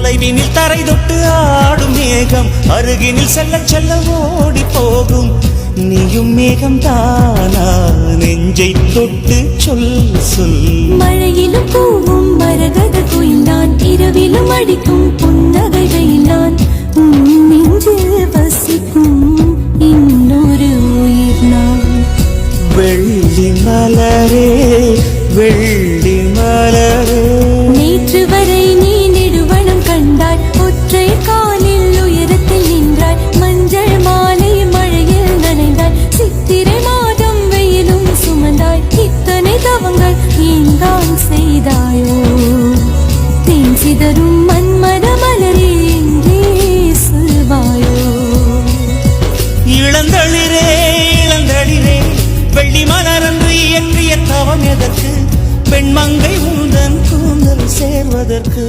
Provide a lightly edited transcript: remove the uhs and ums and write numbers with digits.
தொலைவினில் தரை தொட்டு ஆடும் மேகம் அருகினில் செல்ல செல்ல ஓடி போகும். நீயும் மேகம் தானா நெஞ்சை தொட்டு சொல் சொல். மழையிலும் பூவும் மரகத குயில் நான், இரவிலும் அடிக்கும் புன்னகை வெயில் நான். நெஞ்சில் வசிக்கும் இன்னொரு உயிர் நான். வெள்ளி மலரே வெள்ளி மலரே, நேற்று வரை நீ நெடுவனம் கண்டாய், ஒற்றை காலில் உயரத்தில் நின்றாய். மஞ்சள் மாலை மழையில் நனைந்தாய், சித்திரை மாதம் வெயிலும் சுமந்தாய். இத்தனை தவங்கள் ஏன்தான் செய்தாயோ? தேன் சிதறும் மன்மத மலரே எங்கே சொல்வாயோ? இளந்தளிரே இளந்தளிரே, வெள்ளி மலரன்று இயற்றிய தவம் எதற்கு? பெண்மங்கை உந்தன் கூந்தல் சேர்வதற்கு.